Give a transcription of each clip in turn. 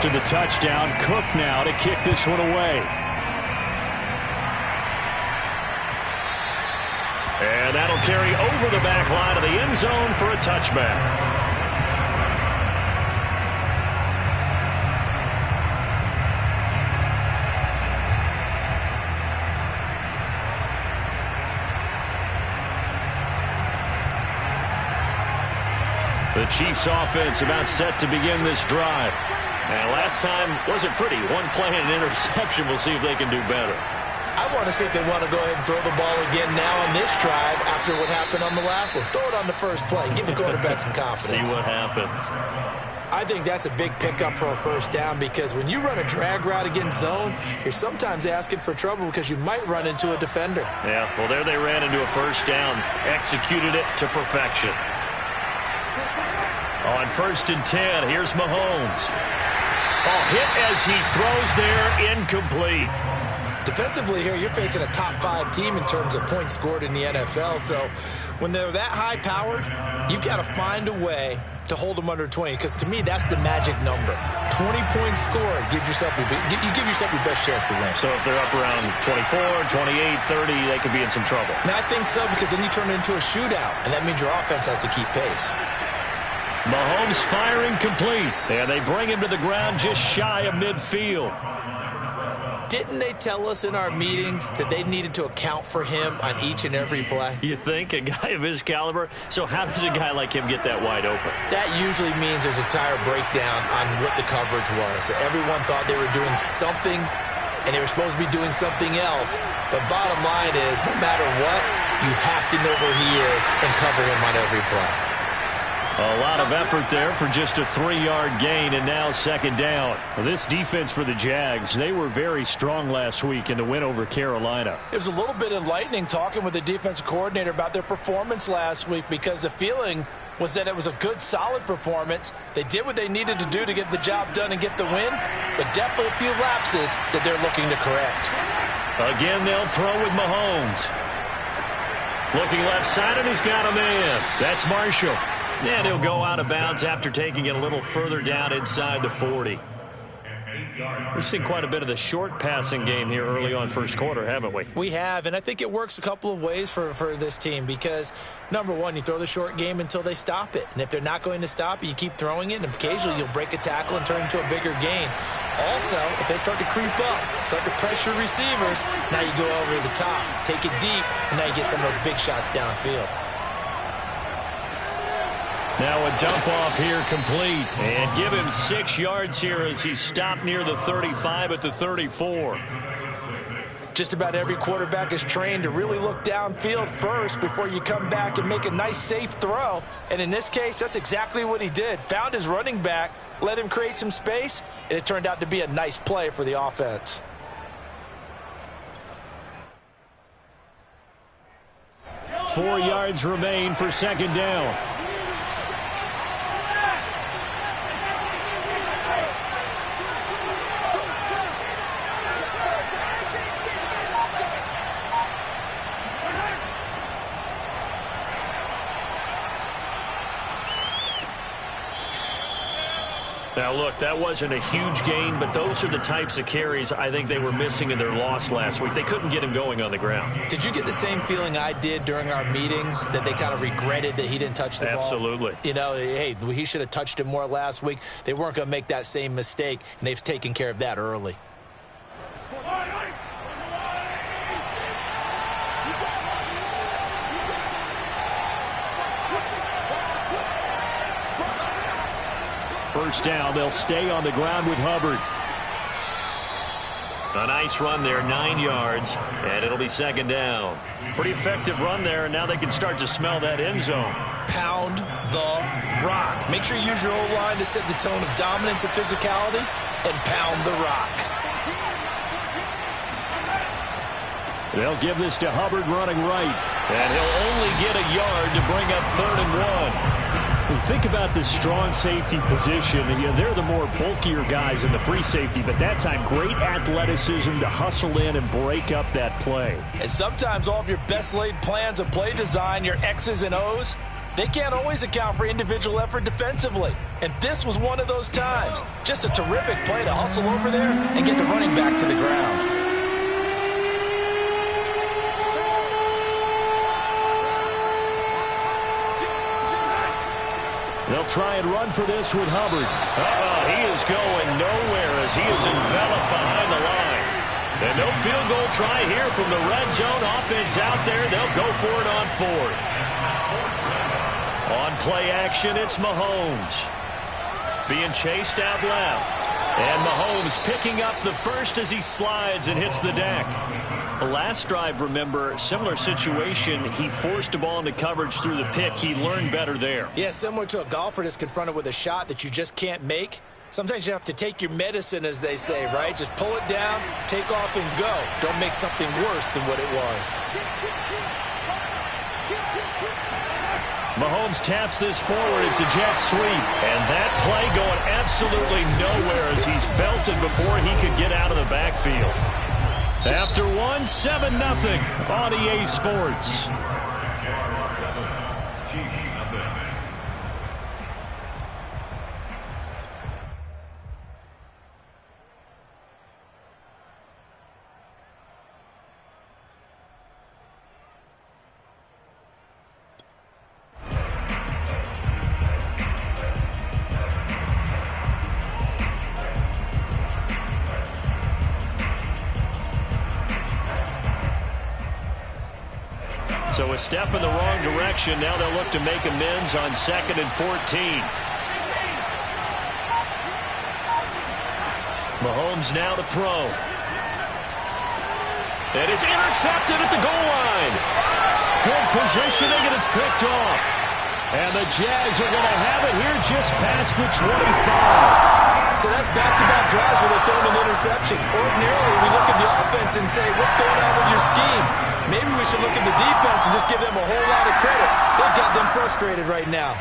after the touchdown. Cook now to kick this one away. And that'll carry over the back line of the end zone for a touchback. The Chiefs offense about set to begin this drive. And last time wasn't pretty. One play and an interception. We'll see if they can do better. I want to see if they want to go ahead and throw the ball again now on this drive after what happened on the last one. Throw it on the first play. Give the quarterback some confidence. See what happens. I think that's a big pickup for a first down because when you run a drag route against zone, you're sometimes asking for trouble because you might run into a defender. Yeah, well, there they ran into a first down. Executed it to perfection. On 1st and 10, here's Mahomes. Oh, hit as he throws there, incomplete. Defensively here, you're facing a top 5 team in terms of points scored in the NFL. So when they're that high-powered, you've got to find a way to hold them under 20. Because to me, that's the magic number. 20 points scored gives yourself you give yourself your best chance to win. So if they're up around 24, 28, 30, they could be in some trouble. Now, I think so because then you turn it into a shootout, and that means your offense has to keep pace. Mahomes firing complete. And they bring him to the ground just shy of midfield. Didn't they tell us in our meetings that they needed to account for him on each and every play? You think? A guy of his caliber? So how does a guy like him get that wide open? That usually means there's a tire breakdown on what the coverage was. That everyone thought they were doing something, and they were supposed to be doing something else. But bottom line is, no matter what, you have to know where he is and cover him on every play. A lot of effort there for just a 3-yard gain, and now 2nd down. This defense for the Jags, they were very strong last week in the win over Carolina. It was a little bit enlightening talking with the defensive coordinator about their performance last week because the feeling was that it was a good, solid performance. They did what they needed to do to get the job done and get the win, but definitely a few lapses that they're looking to correct. Again, they'll throw with Mahomes. Looking left side, and he's got a man. That's Marshall. And he'll go out of bounds after taking it a little further down inside the 40. We've seen quite a bit of the short passing game here early on first quarter, haven't we? We have, and I think it works a couple of ways for this team because, number one, you throw the short game until they stop it. And if they're not going to stop it, you keep throwing it, and occasionally you'll break a tackle and turn it into a bigger gain. Also, if they start to creep up, start to pressure receivers, now you go over the top, take it deep, and now you get some of those big shots downfield. Now a dump off here complete. And give him 6 yards here as he stopped near the 35 at the 34. Just about every quarterback is trained to really look downfield first before you come back and make a nice, safe throw. And in this case, that's exactly what he did. Found his running back, let him create some space, and it turned out to be a nice play for the offense. Four yards remain for 2nd down. Now, look, that wasn't a huge gain, but those are the types of carries I think they were missing in their loss last week. They couldn't get him going on the ground. Did you get the same feeling I did during our meetings, that they kind of regretted that he didn't touch the ball? Absolutely. You know, hey, he should have touched it more last week. They weren't going to make that same mistake, and they've taken care of that early. First down, they'll stay on the ground with Hubbard. A nice run there, 9 yards, and it'll be 2nd down. Pretty effective run there, and now they can start to smell that end zone. Pound the rock. Make sure you use your O-line to set the tone of dominance and physicality, and pound the rock. They'll give this to Hubbard running right, and he'll only get a yard to bring up 3rd and 1. Think about this strong safety position. They're the more bulkier guys in the free safety, but that time, great athleticism to hustle in and break up that play. And sometimes all of your best laid plans of play design, your X's and O's, They can't always account for individual effort defensively. And this was one of those times. Just a terrific play to hustle over there and get the running back to the ground. They'll try and run for this with Hubbard. He is going nowhere as he is enveloped behind the line. And no field goal try here from the red zone. Offense out there. They'll go for it on fourth. On play action, it's Mahomes. Being chased out left. And Mahomes picking up the first as he slides and hits the deck. The last drive, remember, similar situation. He forced a ball into coverage through the pick. He learned better there. Yeah, similar to a golfer that's confronted with a shot that you just can't make. Sometimes you have to take your medicine, as they say, right? Just pull it down, take off, and go. Don't make something worse than what it was. Mahomes taps this forward. It's a jet sweep. And that play going absolutely nowhere as he's belted before he could get out of the backfield. After one, 7-0 on EA Sports. So a step in the wrong direction. Now they'll look to make amends on 2nd and 14. Mahomes now to throw. And it's intercepted at the goal line. Good positioning, and it's picked off. And the Jags are going to have it here just past the 25. So that's back-to-back drives where they're throwing an interception. Ordinarily, we look at the offense and say, what's going on with your scheme? Maybe we should look at the defense and just give them a whole lot of credit. They've got them frustrated right now.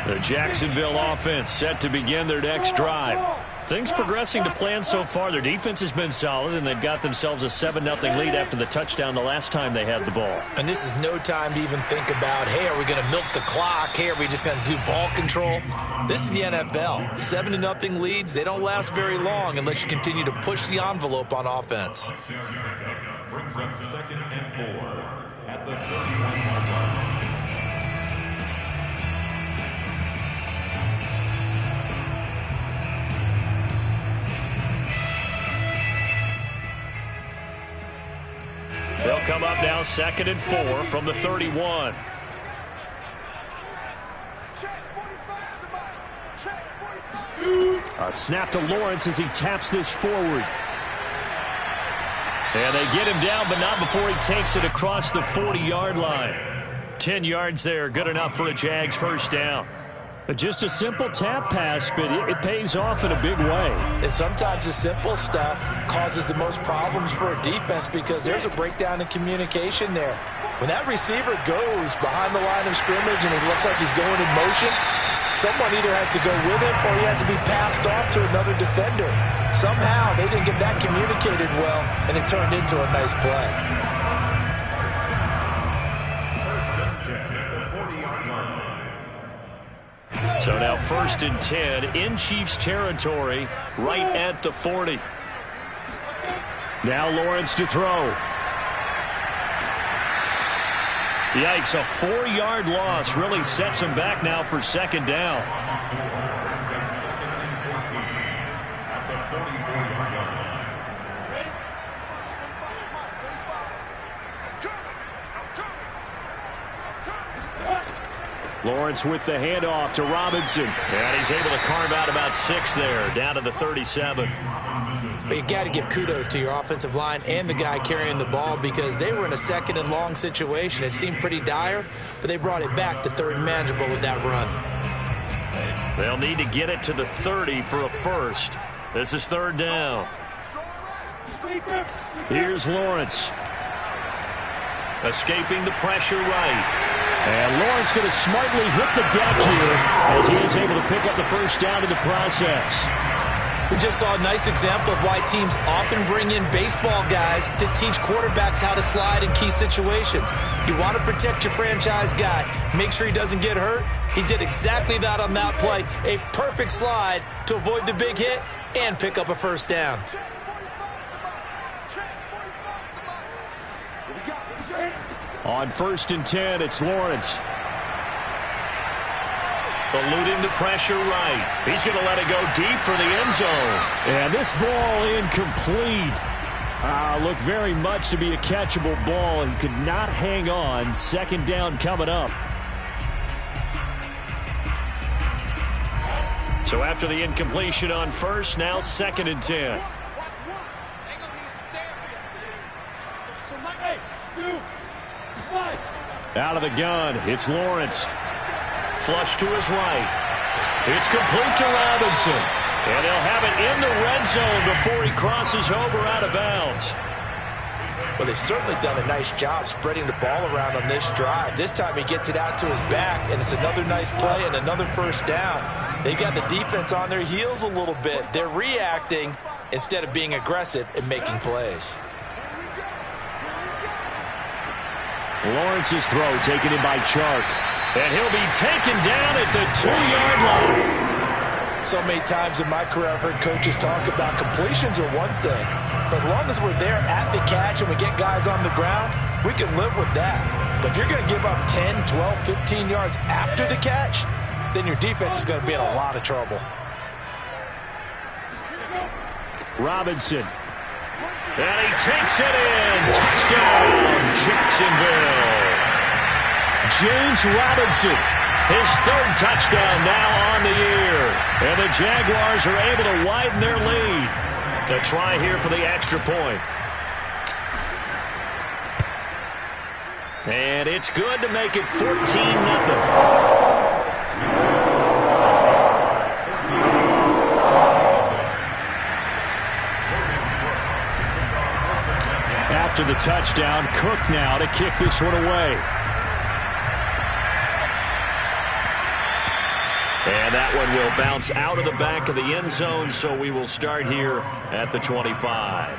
The Jacksonville offense set to begin their next drive. Things progressing to plan so far. Their defense has been solid, and they've got themselves a 7-0 lead after the touchdown the last time they had the ball. And this is no time to even think about, hey, are we going to milk the clock? Hey, are we just going to do ball control? This is the NFL. 7-0 leads, they don't last very long unless you continue to push the envelope on offense. Brings up 2nd and 4 at the 31-yard line. They'll come up now 2nd and 4 from the 31. A snap to Lawrence as he taps this forward. And they get him down, but not before he takes it across the 40-yard line. 10 yards there, good enough for a Jags first down. Just a simple tap pass, but it pays off in a big way. And sometimes the simple stuff causes the most problems for a defense because there's a breakdown in communication there. When that receiver goes behind the line of scrimmage and it looks like he's going in motion, someone either has to go with him or he has to be passed off to another defender. Somehow they didn't get that communicated well, and it turned into a nice play. So now 1st and 10 in Chiefs territory, right at the 40. Now Lawrence to throw. Yikes, a 4-yard loss really sets him back now for 2nd down. Lawrence with the handoff to Robinson. And he's able to carve out about 6 there, down to the 37. But you got to give kudos to your offensive line and the guy carrying the ball because they were in a 2nd and long situation. It seemed pretty dire, but they brought it back to 3rd and manageable with that run. They'll need to get it to the 30 for a first. This is 3rd down. Here's Lawrence. Escaping the pressure right. And Lawrence going to smartly hit the deck here as he is able to pick up the first down in the process. We just saw a nice example of why teams often bring in baseball guys to teach quarterbacks how to slide in key situations. You want to protect your franchise guy. Make sure he doesn't get hurt. He did exactly that on that play. A perfect slide to avoid the big hit and pick up a first down. On 1st and 10, it's Lawrence. Eluding the pressure right. He's going to let it go deep for the end zone. And this ball incomplete. Looked very much to be a catchable ball. He could not hang on. 2nd down coming up. So after the incompletion on 1st, now 2nd and 10. Out of the gun, it's Lawrence. Flush to his right. It's complete to Robinson. And they'll have it in the red zone before he crosses over out of bounds. Well, they've certainly done a nice job spreading the ball around on this drive. This time he gets it out to his back, and it's another nice play and another first down. They've got the defense on their heels a little bit. They're reacting instead of being aggressive and making plays. Lawrence's throw taken in by Chark. And he'll be taken down at the 2-yard line. So many times in my career I've heard coaches talk about completions are one thing. But as long as we're there at the catch and we get guys on the ground, we can live with that. But if you're going to give up 10, 12, 15 yards after the catch, then your defense is going to be in a lot of trouble. Robinson. And he takes it in. Touchdown, Jacksonville. James Robinson. His 3rd touchdown now on the year. And the Jaguars are able to widen their lead. To try here for the extra point. And it's good to make it 14-0. After the touchdown, Cook now to kick this one away. And that one will bounce out of the back of the end zone, so we will start here at the 25.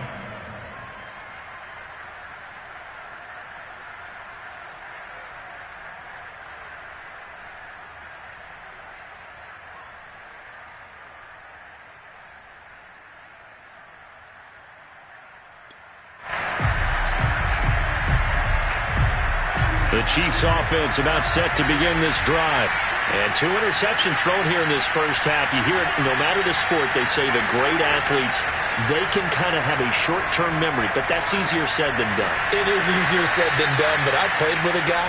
The Chiefs offense about set to begin this drive. And 2 interceptions thrown here in this first half. You hear it, no matter the sport, they say the great athletes, they can kind of have a short-term memory, but that's easier said than done. It is easier said than done, but I played with a guy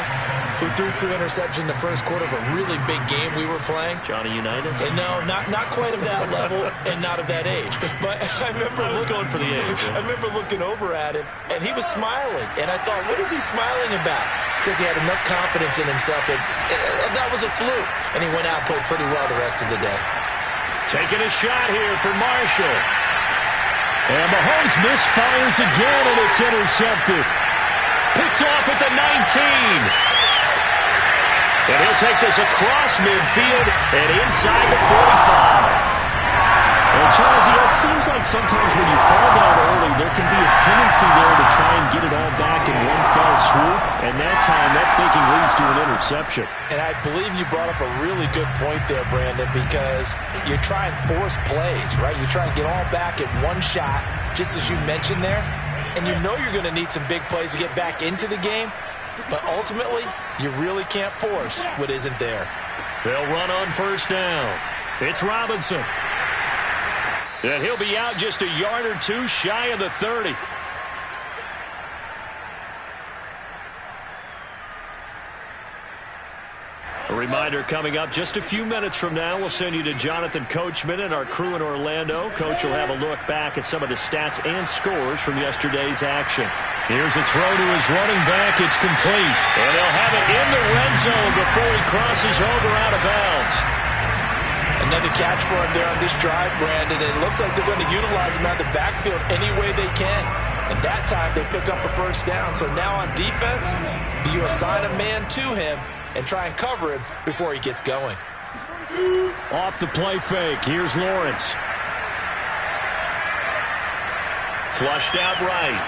who threw 2 interceptions in the first quarter of a really big game we were playing. Johnny Unitas? And no, not quite of that level and not of that age. But I remember I was going for the age. I remember looking over at him, and he was smiling. And I thought, what is he smiling about? It's because he had enough confidence in himself that that was a fluke. And he went out and played pretty well the rest of the day. Taking a shot here for Marshall. And Mahomes misfires again, and it's intercepted. Picked off at the 19. And he'll take this across midfield and inside the 45. And Charles, it seems like sometimes when you fall down early, there can be a tendency there to try and get it all back in one fell swoop. And that time, that thinking leads to an interception. And I believe you brought up a really good point there, Brandon, because you try and force plays, right? You try and get all back in one shot, just as you mentioned there. And you know you're going to need some big plays to get back into the game. But ultimately, you really can't force what isn't there. They'll run on 1st down. It's Robinson. And he'll be out just a yard or 2 shy of the 30. A reminder coming up just a few minutes from now, we'll send you to Jonathan Coachman and our crew in Orlando. Coach will have a look back at some of the stats and scores from yesterday's action. Here's a throw to his running back. It's complete. And they'll have it in the red zone before he crosses over out of bounds. Another catch for him there on this drive, Brandon. It looks like they're going to utilize him out of the backfield any way they can. And that time they pick up a first down. So now on defense, do you assign a man to him and try and cover him before he gets going? Off the play fake. Here's Lawrence. Flushed out right.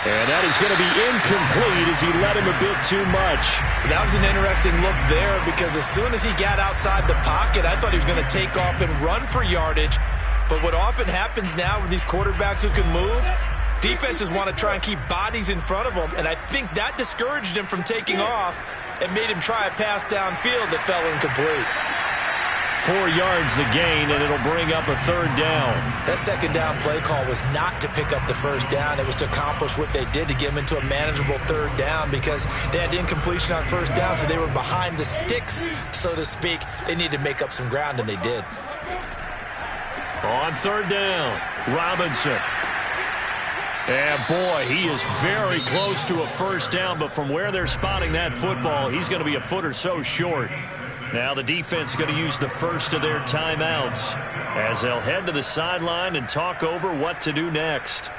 And that is going to be incomplete as he led him a bit too much. That was an interesting look there because as soon as he got outside the pocket, I thought he was going to take off and run for yardage. But what often happens now with these quarterbacks who can move, defenses want to try and keep bodies in front of them, and I think that discouraged him from taking off and made him try a pass downfield that fell incomplete. 4 yards the gain, and it'll bring up a third down. That second down play call was not to pick up the first down. It was to accomplish what they did to get them into a manageable third down because they had incompletion on first down, so they were behind the sticks, so to speak. They needed to make up some ground, and they did. On third down, Robinson. And boy, he is very close to a first down, but from where they're spotting that football, he's going to be a foot or so short. Now the defense is going to use the first of their timeouts as they'll head to the sideline and talk over what to do next.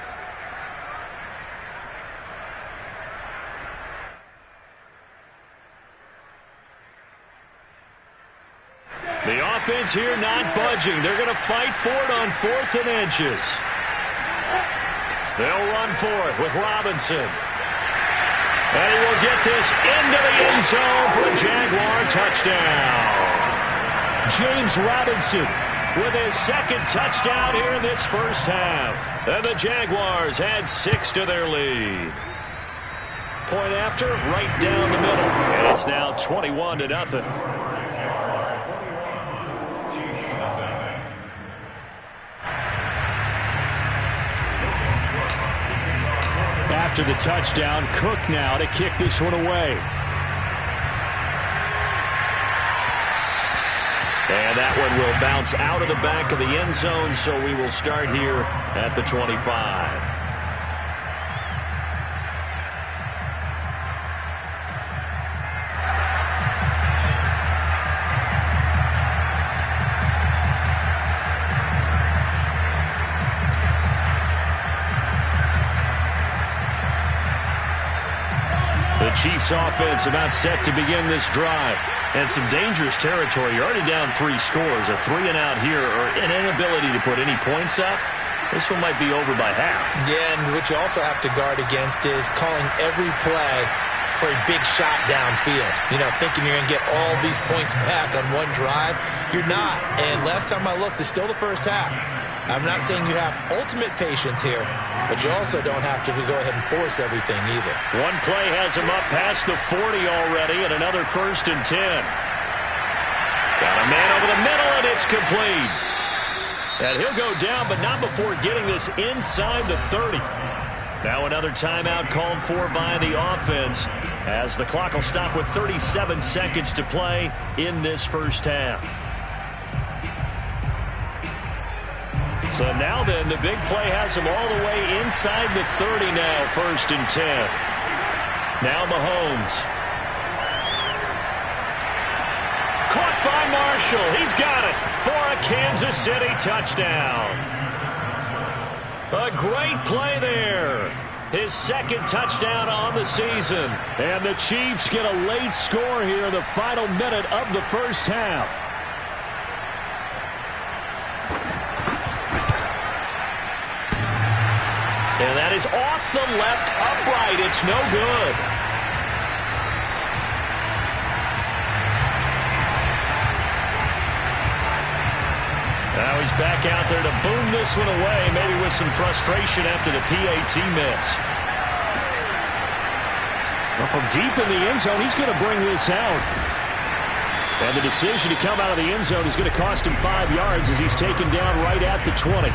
The offense here not budging. They're going to fight for it on 4th and inches. They'll run for it with Robinson. And he will get this into the end zone for a Jaguar touchdown. James Robinson with his second touchdown here in this first half. And the Jaguars add 6 to their lead. Point after, right down the middle. And it's now 21-0. After the touchdown, Cook now to kick this one away. And that one will bounce out of the back of the end zone, so we will start here at the 25. Chiefs offense about set to begin this drive. And some dangerous territory. You're already down 3 scores. A 3-and-out here or an inability to put any points up. This one might be over by half. Yeah, and what you also have to guard against is calling every play for a big shot downfield. You know, thinking you're going to get all these points back on one drive. You're not. And last time I looked, it's still the first half. I'm not saying you have ultimate patience here, but you also don't have to go ahead and force everything either. One play has him up past the 40 already, and another 1st and 10. Got a man over the middle, and it's complete. And he'll go down, but not before getting this inside the 30. Now another timeout called for by the offense as the clock will stop with 37 seconds to play in this first half. So now then, the big play has him all the way inside the 30 now, 1st and 10. Now Mahomes. Caught by Marshall. He's got it for a Kansas City touchdown. A great play there. His second touchdown on the season. And the Chiefs get a late score here in the final minute of the first half. And that is off the left upright. It's no good. Now he's back out there to boom this one away, maybe with some frustration after the PAT miss. Well, from deep in the end zone, he's going to bring this out. And the decision to come out of the end zone is going to cost him 5 yards as he's taken down right at the 20.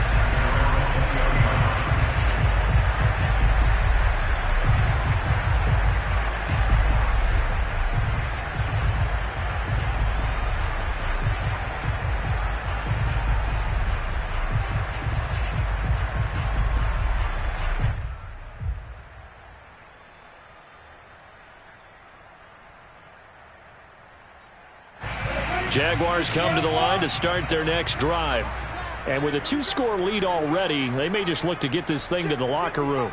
Jaguars come to the line to start their next drive. And with a 2-score lead already, they may just look to get this thing to the locker room.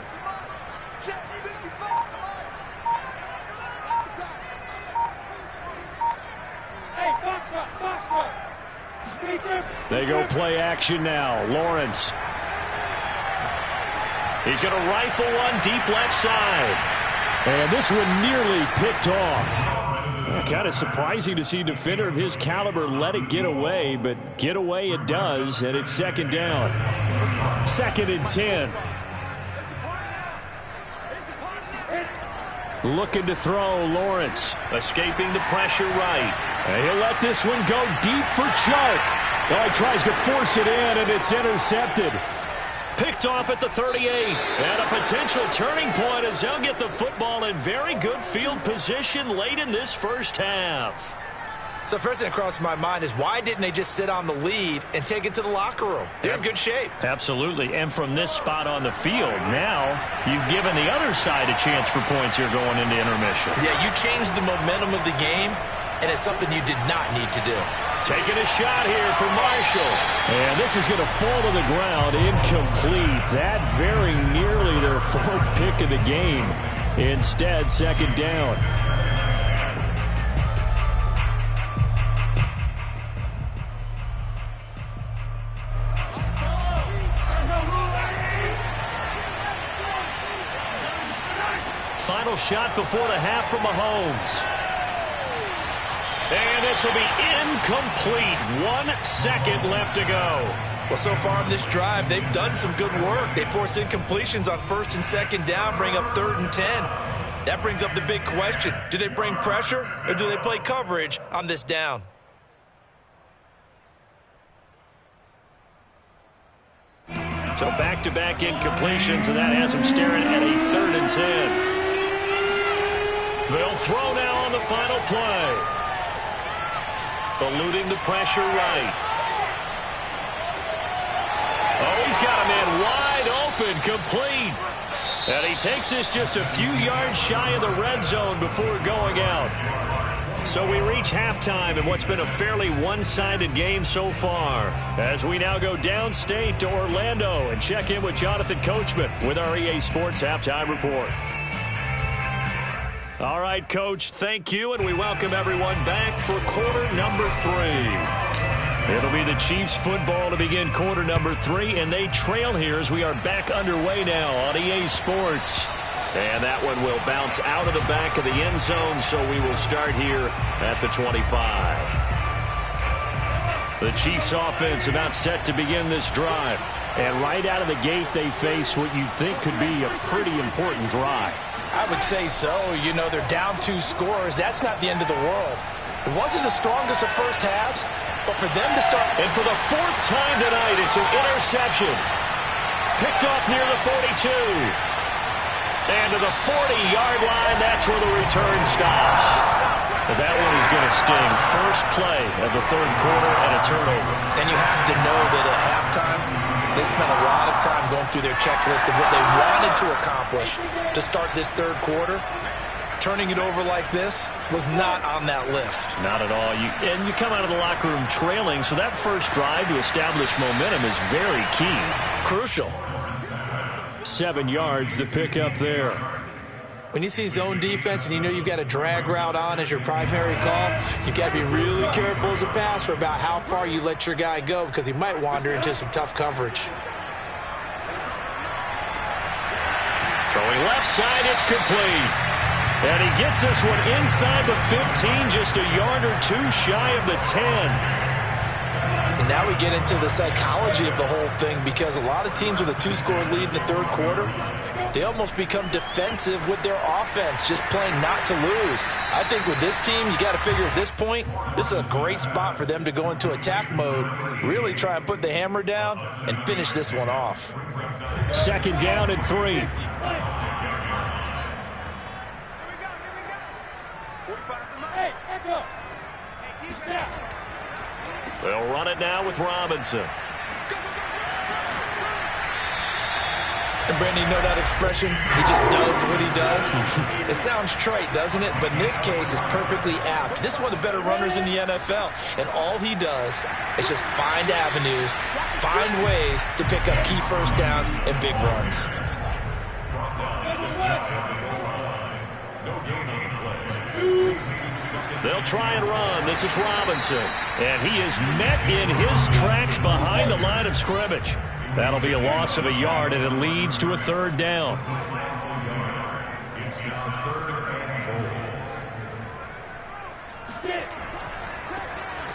They go play action now. Lawrence. He's going to rifle one deep left side. And this one nearly picked off. Kind of surprising to see a defender of his caliber let it get away, but get away it does, and it's second down. 2nd and 10. Looking to throw, Lawrence. Escaping the pressure right. And he'll let this one go deep for Chark. Oh, he tries to force it in, and it's intercepted. Picked off at the 38. And a potential turning point as they'll get the football in very good field position late in this first half. So first thing that crossed my mind is why didn't they just sit on the lead and take it to the locker room? They're in good shape. Absolutely. And from this spot on the field, now you've given the other side a chance for points here going into intermission. Yeah, you changed the momentum of the game, and it's something you did not need to do. Taking a shot here for Marshall. And this is going to fall to the ground, incomplete. That very nearly their 4th pick of the game. Instead, second down. Final shot before the half from Mahomes. And this will be incomplete. 1 second left to go. Well, so far in this drive, they've done some good work. They force incompletions on 1st and 2nd down, bring up 3rd and 10. That brings up the big question. Do they bring pressure or do they play coverage on this down? So back-to-back incompletions, and that has them staring at a 3rd and 10. They'll throw now on the final play. Eluding the pressure right. Oh, he's got a man wide open, complete. And he takes this just a few yards shy of the red zone before going out. So we reach halftime in what's been a fairly one-sided game so far, as we now go downstate to Orlando and check in with Jonathan Coachman with our EA Sports Halftime Report. All right, Coach, thank you, and we welcome everyone back for quarter number 3. It'll be the Chiefs football to begin quarter number 3, and they trail here as we are back underway now on EA Sports. And that one will bounce out of the back of the end zone, so we will start here at the 25. The Chiefs offense about set to begin this drive. And right out of the gate, they face what you'd think could be a pretty important drive. I would say so. You know, they're down 2 scores. That's not the end of the world. It wasn't the strongest of first halves, but for them to start... And for the 4th time tonight, it's an interception. Picked off near the 42. And to the 40-yard line, that's where the return stops. But that one is going to sting. First play of the 3rd quarter and a turnover. And you have to know that at halftime, they spent a lot of time going through their checklist of what they wanted to accomplish to start this 3rd quarter. Turning it over like this was not on that list. Not at all. And you come out of the locker room trailing, so that first drive to establish momentum is very key. Crucial. 7 yards to pick up there. When you see zone defense and you know you've got a drag route on as your primary call, you've got to be really careful as a passer about how far you let your guy go because he might wander into some tough coverage. Throwing left side, it's complete. And he gets this one inside the 15, just a yard or 2 shy of the 10. And now we get into the psychology of the whole thing because a lot of teams with a 2-score lead in the 3rd quarter, they almost become defensive with their offense, just playing not to lose. I think with this team, you got to figure at this point, this is a great spot for them to go into attack mode, really try and put the hammer down and finish this one off. 2nd down and 3. They'll run it now with Robinson. And Brandon, you know that expression? He just does what he does. It sounds trite, doesn't it? But in this case, it's perfectly apt. This is one of the better runners in the NFL. And all he does is just find avenues, find ways to pick up key first downs and big runs. They'll try and run. This is Robinson. And he is met in his tracks behind the line of scrimmage. That'll be a loss of a yard, and it leads to a third down.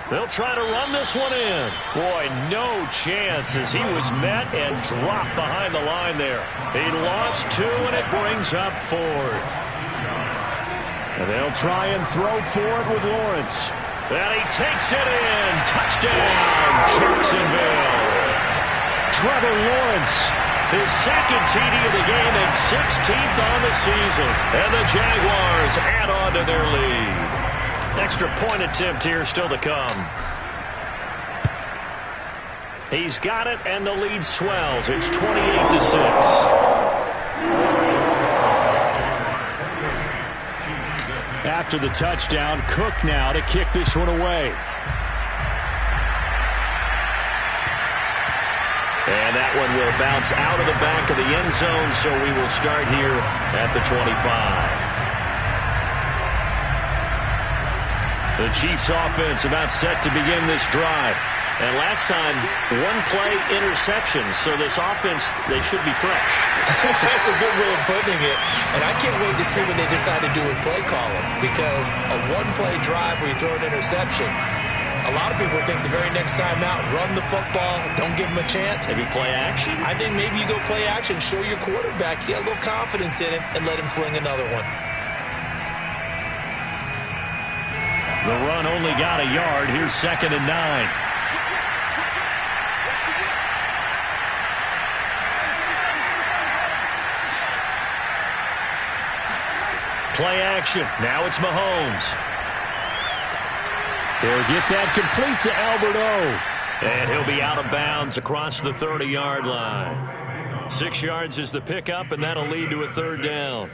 They'll try to run this one in. Boy, no chance as he was met and dropped behind the line there. He lost 2, and it brings up 4th. And they'll try and throw for it with Lawrence. And he takes it in. Touchdown, Jacksonville. Trevor Lawrence. His second TD of the game and 16th on the season. And the Jaguars add on to their lead. Extra point attempt here still to come. He's got it, and the lead swells. It's 28-6. After the touchdown, Cook now to kick this one away. And that one will bounce out of the back of the end zone, so we will start here at the 25. The Chiefs offense about set to begin this drive. And last time, one-play interception, so this offense, they should be fresh. That's a good way of putting it. And I can't wait to see what they decide to do with play calling, because a one-play drive where you throw an interception, a lot of people think the very next time out, run the football, don't give them a chance. Maybe play action? I think maybe you go play action, show your quarterback, get a little confidence in him, and let him fling another one. The run only got a yard. Here's 2nd and 9. Play action. Now it's Mahomes. He'll get that complete to Albert O. And he'll be out of bounds across the 30-yard line. 6 yards is the pickup, and that'll lead to a third down.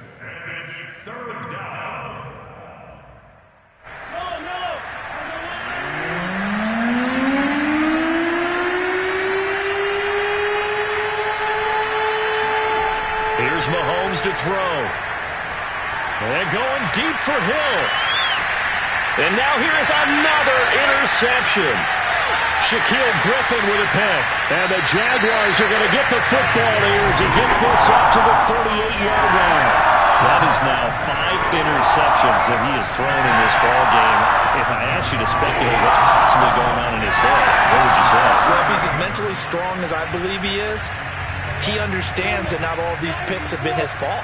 Here's Mahomes to throw. And going deep for Hill. And now here is another interception. Shaquille Griffin with a pick. And the Jaguars are going to get the football here as he gets this up to the 38-yard line. That is now 5 interceptions that he has thrown in this ball game. If I asked you to speculate what's possibly going on in his head, what would you say? Well, if he's as mentally strong as I believe he is, he understands that not all of these picks have been his fault.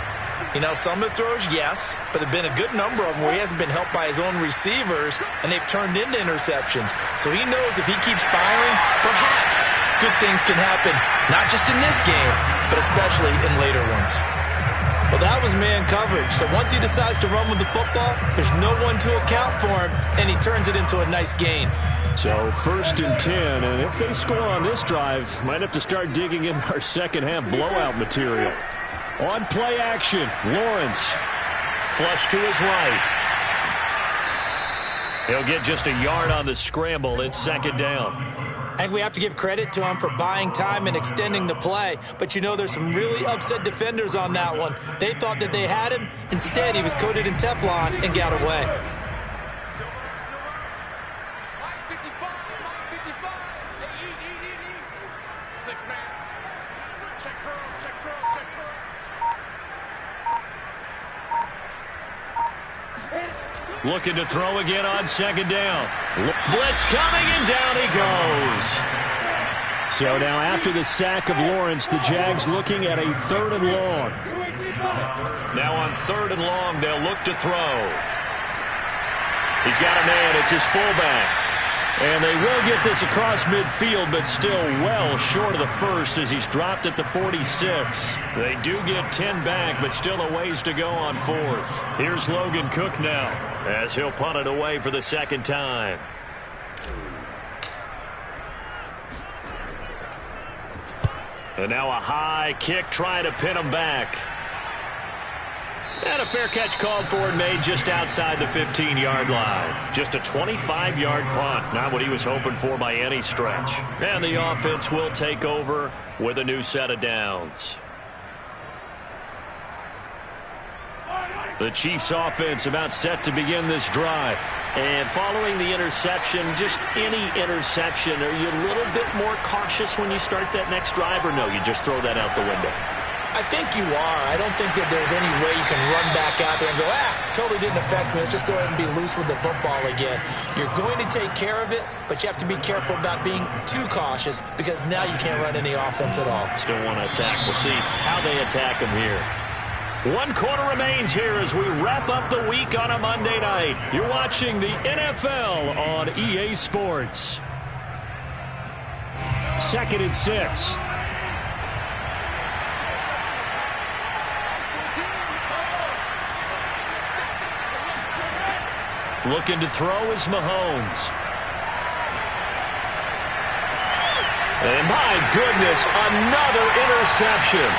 You know, some of the throws, yes, but there have been a good number of them where he hasn't been helped by his own receivers, and they've turned into interceptions. So he knows if he keeps firing, perhaps good things can happen, not just in this game, but especially in later ones. Well, that was man coverage. So once he decides to run with the football, there's no one to account for him, and he turns it into a nice gain. So 1st and 10, and if they score on this drive, might have to start digging in our second-half blowout material. On play action, Lawrence. Flush to his right. He'll get just a yard on the scramble. It's 2nd down. I think we have to give credit to him for buying time and extending the play. But, you know, there's some really upset defenders on that one. They thought that they had him. Instead, he was coated in Teflon and got away. Looking to throw again on 2nd down. Blitz coming, and down he goes. So now after the sack of Lawrence, the Jags looking at a 3rd and long. Now on 3rd and long, they'll look to throw. He's got a man. It's his fullback. And they will get this across midfield, but still well short of the first as he's dropped at the 46. They do get 10 back, but still a ways to go on 4th. Here's Logan Cook now as he'll punt it away for the 2nd time. And now a high kick trying to pin him back. And a fair catch called for and made just outside the 15-yard line. Just a 25-yard punt. Not what he was hoping for by any stretch. And the offense will take over with a new set of downs. The Chiefs offense about set to begin this drive. And following the interception, just any interception, are you a little bit more cautious when you start that next drive, or no, you just throw that out the window? I think you are. I don't think that there's any way you can run back out there and go, totally didn't affect me. Let's just go ahead and be loose with the football again. You're going to take care of it, but you have to be careful about being too cautious because now you can't run any offense at all. Still want to attack. We'll see how they attack him here. 1 quarter remains here as we wrap up the week on a Monday night. You're watching the NFL on EA Sports. 2nd and 6. Looking to throw is Mahomes. And my goodness, another interception.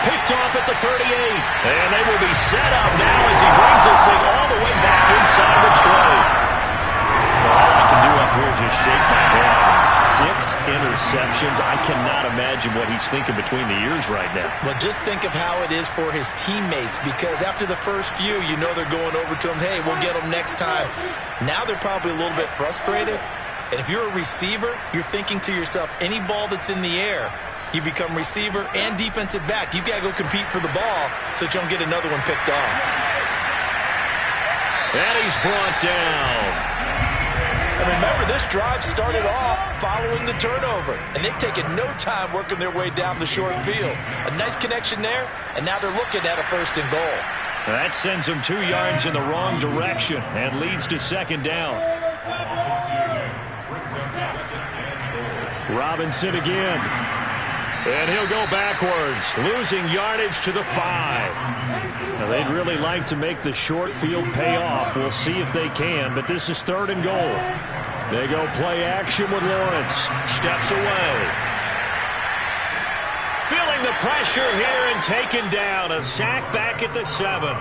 Picked off at the 38. And they will be set up now as he brings this thing all the way back inside the 20. All I can do up here is just shake my head. 6 interceptions. I cannot imagine what he's thinking between the ears right now. Well, just think of how it is for his teammates, because after the first few, you know they're going over to him, hey, we'll get them next time. Now they're probably a little bit frustrated. And if you're a receiver, you're thinking to yourself, any ball that's in the air, you become receiver and defensive back. You've got to go compete for the ball so that you don't get another one picked off. And he's brought down. And remember, this drive started off following the turnover, and they've taken no time working their way down the short field. A nice connection there, and now they're looking at a 1st and goal. That sends them 2 yards in the wrong direction and leads to 2nd down. Robinson again. And he'll go backwards, losing yardage to the 5. Now, they'd really like to make the short field pay off. We'll see if they can, but this is 3rd and goal. They go play action with Lawrence. Steps away. Feeling the pressure here and taken down. A sack back at the 7.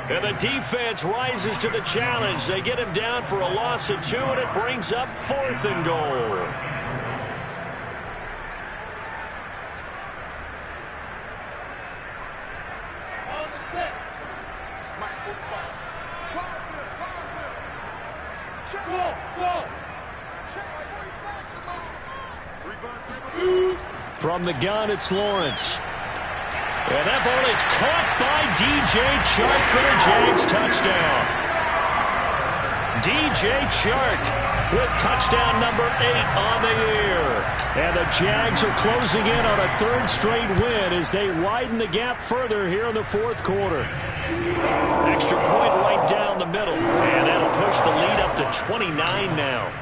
And the defense rises to the challenge. They get him down for a loss of 2, and it brings up 4th and goal. From the gun, it's Lawrence. And that ball is caught by D.J. Chark for the Jags touchdown. D.J. Chark with touchdown number 8 on the year. And the Jags are closing in on a 3rd straight win as they widen the gap further here in the 4th quarter. Extra point right down the middle. And that'll push the lead up to 29 now.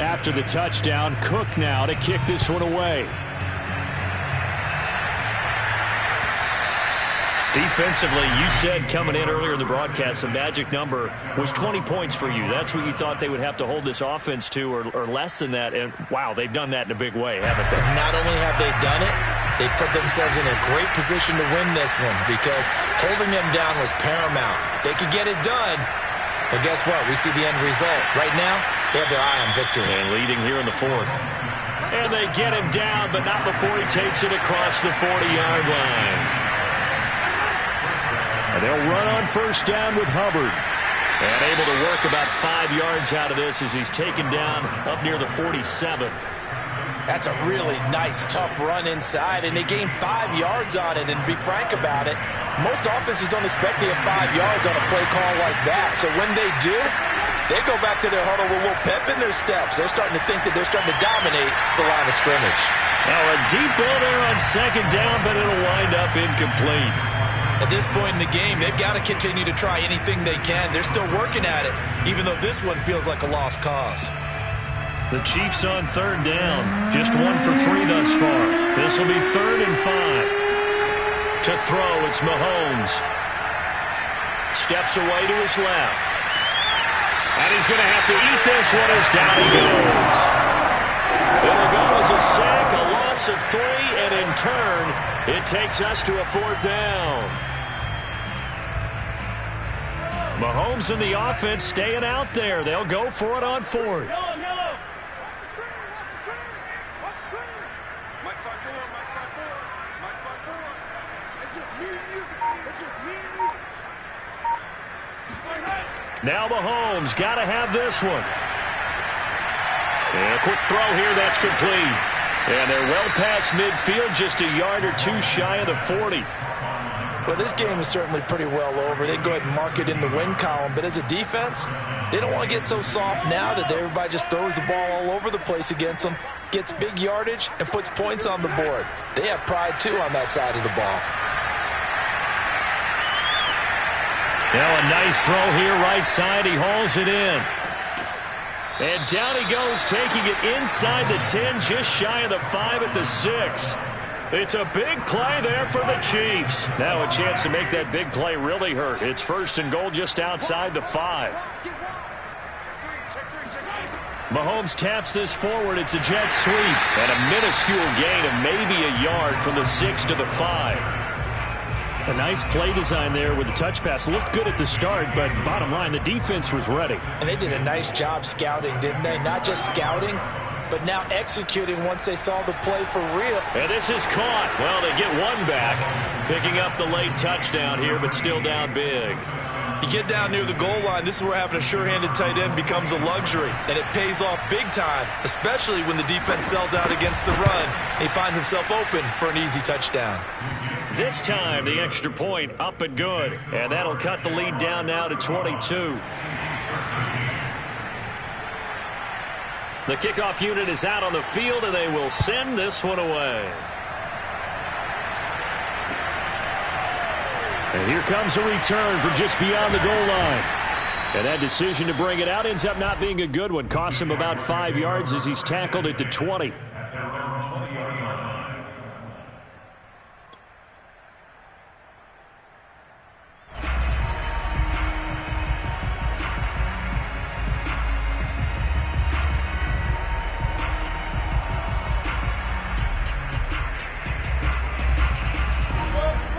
After the touchdown, Cook now to kick this one away. Defensively, you said coming in earlier in the broadcast, the magic number was 20 points for you. That's what you thought they would have to hold this offense to, or less than that. And, wow, they've done that in a big way, haven't they? Not only have they done it, they put themselves in a great position to win this one because holding them down was paramount. If they could get it done, well, guess what? We see the end result. Right now, they have their eye on victory. And leading here in the 4th. And they get him down, but not before he takes it across the 40-yard line. And they'll run on 1st down with Hubbard. And able to work about 5 yards out of this as he's taken down up near the 47. That's a really nice, tough run inside, and they gained 5 yards on it. And to be frank about it, most offenses don't expect to get 5 yards on a play call like that. So when they do, they go back to their huddle with a little pep in their steps. They're starting to think that they're starting to dominate the line of scrimmage. Now a deep ball there on 2nd down, but it'll wind up incomplete. At this point in the game, they've got to continue to try anything they can. They're still working at it, even though this one feels like a lost cause. The Chiefs on 3rd down. Just 1 for 3 thus far. This will be 3rd and 5. To throw, it's Mahomes. Steps away to his left. And he's going to have to eat this one as down he goes. It'll go as a sack, a loss of 3, and in return. It takes us to a 4th down. Mahomes and the offense staying out there. They'll go for it on 4th. Now Mahomes got to have this one. And a quick throw here, that's complete. And they're well past midfield, just a yard or two shy of the 40. Well, this game is certainly pretty well over. They can go ahead and mark it in the win column. But as a defense, they don't want to get so soft now that everybody just throws the ball all over the place against them, gets big yardage, and puts points on the board. They have pride, too, on that side of the ball. Now a nice throw here, right side. He hauls it in. And down he goes, taking it inside the 10, just shy of the 5 at the 6. It's a big play there for the Chiefs. Now a chance to make that big play really hurt. It's 1st and goal just outside the 5. Mahomes taps this forward. It's a jet sweep. And a minuscule gain of maybe a yard from the 6 to the 5. A nice play design there with the touch pass. Looked good at the start, but bottom line, the defense was ready. And they did a nice job scouting, didn't they? Not just scouting, but now executing once they saw the play for real. And this is caught. Well, they get one back, picking up the late touchdown here, but still down big. You get down near the goal line, this is where having a sure-handed tight end becomes a luxury, and it pays off big time, especially when the defense sells out against the run. He finds himself open for an easy touchdown. This time, the extra point up and good. And that'll cut the lead down now to 22. The kickoff unit is out on the field, and they will send this one away. And here comes a return from just beyond the goal line. And that decision to bring it out ends up not being a good one. Costs him about 5 yards as he's tackled at the 20.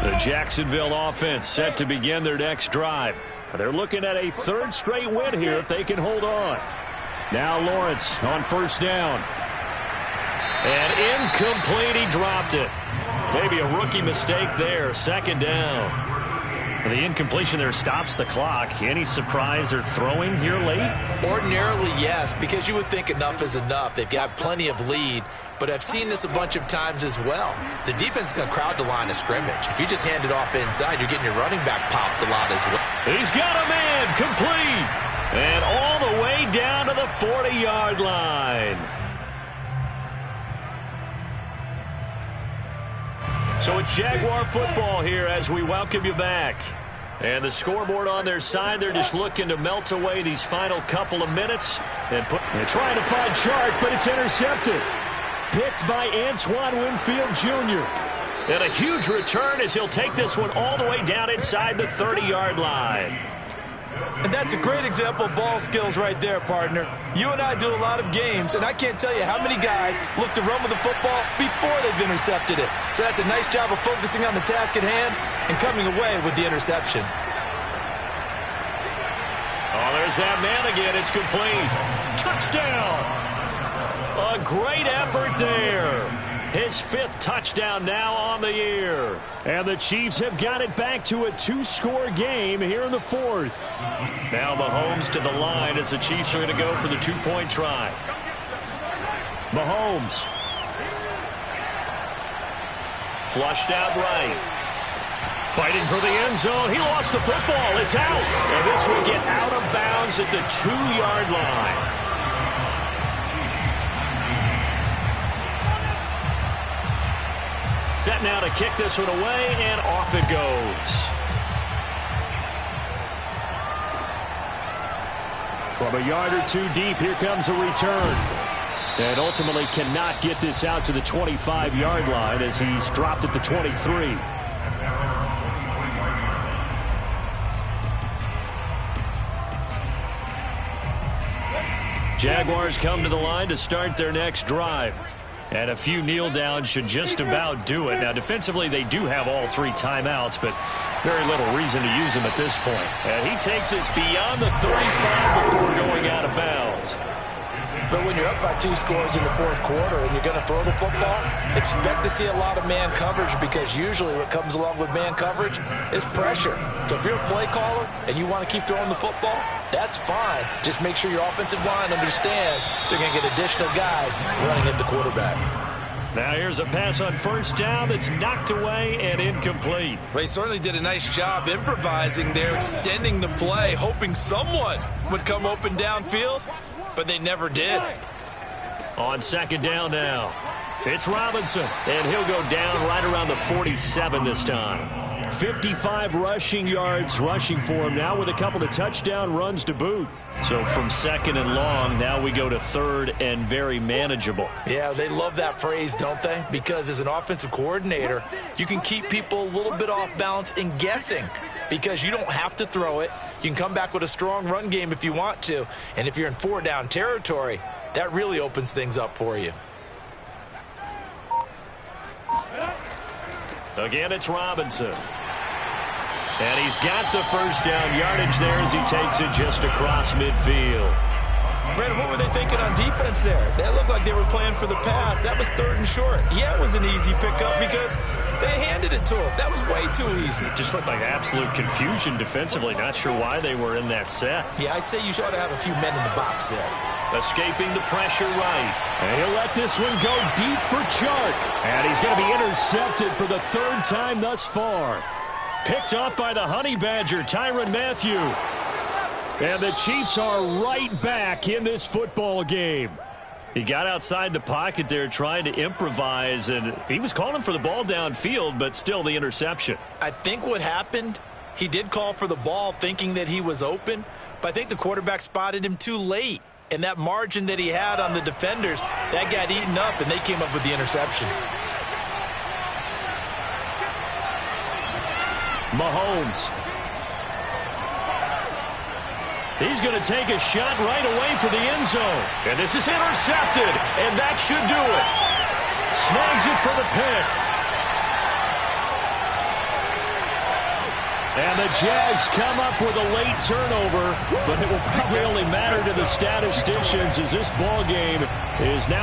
The Jacksonville offense set to begin their next drive. They're looking at a 3rd straight win here if they can hold on. Now Lawrence on 1st down. And incomplete, he dropped it. Maybe a rookie mistake there, 2nd down. The incompletion there stops the clock. Any surprise they're throwing here late? Ordinarily, yes, because you would think enough is enough. They've got plenty of lead. But I've seen this a bunch of times as well. The defense is going to crowd the line of scrimmage. If you just hand it off inside, you're getting your running back popped a lot as well. He's got a man, complete. And all the way down to the 40-yard line. So it's Jaguar football here as we welcome you back. And the scoreboard on their side, they're just looking to melt away these final couple of minutes. They're trying to find Chark, but it's intercepted. Picked by Antoine Winfield Jr. And a huge return as he'll take this one all the way down inside the 30-yard line. And that's a great example of ball skills right there, partner. You and I do a lot of games, and I can't tell you how many guys look to run with the football before they've intercepted it. So that's a nice job of focusing on the task at hand and coming away with the interception. Oh, there's that man again. It's complete. Touchdown. A great effort there. His 5th touchdown now on the year. And the Chiefs have got it back to a 2-score game here in the 4th. Now Mahomes to the line as the Chiefs are going to go for the 2-point try. Mahomes. Flushed out right. Fighting for the end zone. He lost the football. It's out. And this will get out of bounds at the 2-yard line. Set now to kick this one away, and off it goes. From a yard or two deep, here comes a return. And ultimately cannot get this out to the 25-yard line as he's dropped at the 23. Jaguars come to the line to start their next drive. And a few kneel downs should just about do it. Now, defensively, they do have all 3 timeouts, but very little reason to use them at this point. And he takes us beyond the 35 before going out of bounds. But when you're up by 2 scores in the 4th quarter and you're going to throw the football, expect to see a lot of man coverage, because usually what comes along with man coverage is pressure. So if you're a play caller and you want to keep throwing the football, that's fine. Just make sure your offensive line understands they're going to get additional guys running at the quarterback. Now here's a pass on 1st down that's knocked away and incomplete. Well, he certainly did a nice job improvising there, extending the play, hoping someone would come open downfield, but they never did. On 2nd down now, it's Robinson, and he'll go down right around the 47 this time. 55 rushing yards rushing for him now with a couple of touchdown runs to boot. So from 2nd and long, now we go to 3rd and very manageable. Yeah, they love that phrase, don't they? Because as an offensive coordinator, you can keep people a little bit off balance and guessing, because you don't have to throw it. You can come back with a strong run game if you want to. And if you're in 4-down territory, that really opens things up for you. Again, it's Robinson. And he's got the 1st down yardage there as he takes it just across midfield. Brandon, what were they thinking on defense there? That looked like they were playing for the pass. That was 3rd and short. Yeah, it was an easy pickup because they handed it to him. That was way too easy. Just looked like absolute confusion defensively. Not sure why they were in that set. Yeah, I'd say you ought to have a few men in the box there. Escaping the pressure right. And he'll let this one go deep for Chark. And he's going to be intercepted for the 3rd time thus far. Picked off by the Honey Badger, Tyrann Mathieu. And the Chiefs are right back in this football game. He got outside the pocket there trying to improvise, and he was calling for the ball downfield, but still the interception. I think what happened, he did call for the ball thinking that he was open, but I think the quarterback spotted him too late. And that margin that he had on the defenders, that got eaten up, and they came up with the interception. Mahomes. He's going to take a shot right away for the end zone. And this is intercepted, and that should do it. Snags it for the pick. And the Jags come up with a late turnover, but it will probably only matter to the statisticians as this ball game is now